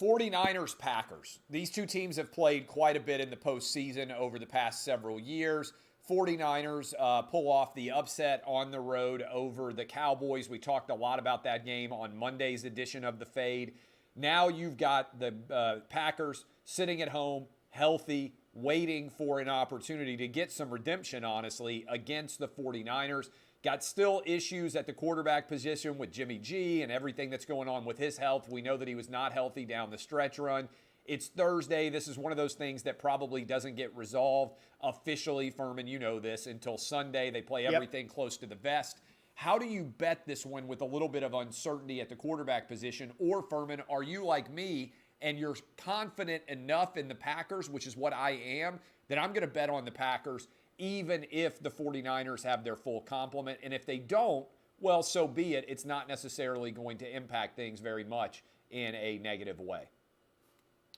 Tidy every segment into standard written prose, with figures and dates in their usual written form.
49ers-Packers. These two teams have played quite a bit in the postseason over the past several years. 49ers pull off the upset on the road over the Cowboys. We talked a lot about that game on Monday's edition of The Fade. Now you've got the Packers sitting at home, healthy, waiting for an opportunity to get some redemption, honestly, against the 49ers. Got still issues at the quarterback position with Jimmy G and everything that's going on with his health. We know that he was not healthy down the stretch run. It's Thursday. This is one of those things that probably doesn't get resolved officially, Furman, you know this, until Sunday. They play everything close to the vest. How do you bet this one with a little bit of uncertainty at the quarterback position? Or, Furman, are you like me and you're confident enough in the Packers, which is what I am, that I'm going to bet on the Packers even if the 49ers have their full complement? And if they don't, well, so be it. It's not necessarily going to impact things very much in a negative way.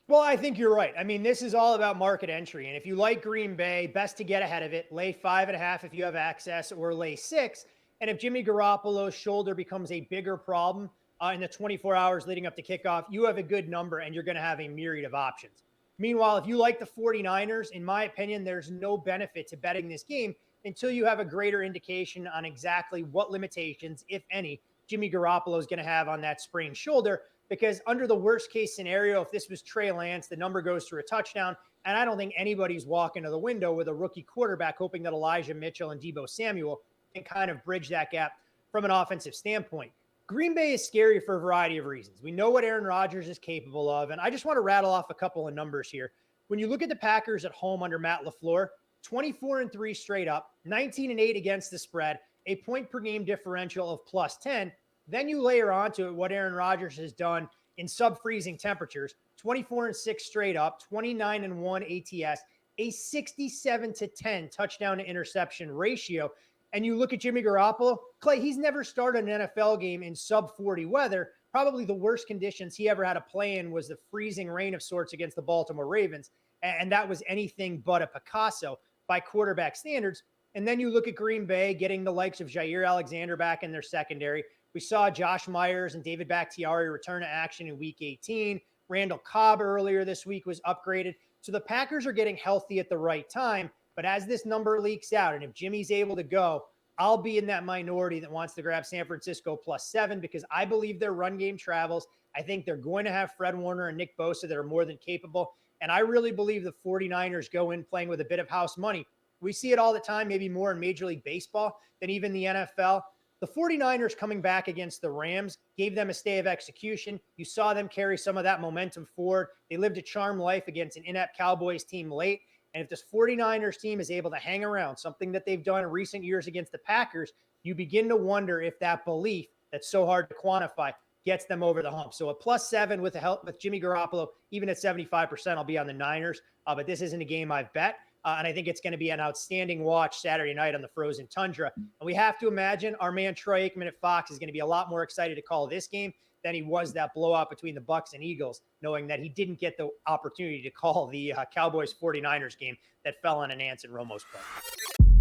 Well, I think you're right. I mean, this is all about market entry. And if you like Green Bay, best to get ahead of it. Lay 5.5 if you have access, or lay 6. And if Jimmy Garoppolo's shoulder becomes a bigger problem in the 24 hours leading up to kickoff, you have a good number and you're going to have a myriad of options. Meanwhile, if you like the 49ers, in my opinion, there's no benefit to betting this game until you have a greater indication on exactly what limitations, if any, Jimmy Garoppolo is going to have on that sprained shoulder. Because under the worst case scenario, if this was Trey Lance, the number goes through a touchdown. And I don't think anybody's walking to the window with a rookie quarterback hoping that Elijah Mitchell and Deebo Samuel can kind of bridge that gap from an offensive standpoint. Green Bay is scary for a variety of reasons. We know what Aaron Rodgers is capable of, and I just want to rattle off a couple of numbers here. When you look at the Packers at home under Matt LaFleur, 24-3 straight up, 19-8 against the spread, a point per game differential of +10. Then you layer onto it what Aaron Rodgers has done in sub-freezing temperatures, 24-6 straight up, 29-1 ATS, a 67-10 touchdown to interception ratio. And you look at Jimmy Garoppolo, Clay, he's never started an NFL game in sub-40 weather. Probably the worst conditions he ever had to play in was the freezing rain of sorts against the Baltimore Ravens. And that was anything but a Picasso by quarterback standards. And then you look at Green Bay getting the likes of Jair Alexander back in their secondary. We saw Josh Myers and David Bakhtiari return to action in Week 18. Randall Cobb earlier this week was upgraded. So the Packers are getting healthy at the right time. But as this number leaks out, and if Jimmy's able to go, I'll be in that minority that wants to grab San Francisco +7 because I believe their run game travels. I think they're going to have Fred Warner and Nick Bosa that are more than capable. And I really believe the 49ers go in playing with a bit of house money. We see it all the time, maybe more in Major League Baseball than even the NFL. The 49ers coming back against the Rams gave them a stay of execution. You saw them carry some of that momentum forward. They lived a charmed life against an inept Cowboys team late. And if this 49ers team is able to hang around, something that they've done in recent years against the Packers, you begin to wonder if that belief that's so hard to quantify gets them over the hump. So a +7 with the help with Jimmy Garoppolo, even at 75%, I'll be on the Niners. But this isn't a game I've bet. And I think it's going to be an outstanding watch Saturday night on the frozen tundra. And we have to imagine our man Troy Aikman at Fox is going to be a lot more excited to call this game than he was that blowout between the Bucs and Eagles, knowing that he didn't get the opportunity to call the Cowboys 49ers game that fell on an Nance and Romo's play.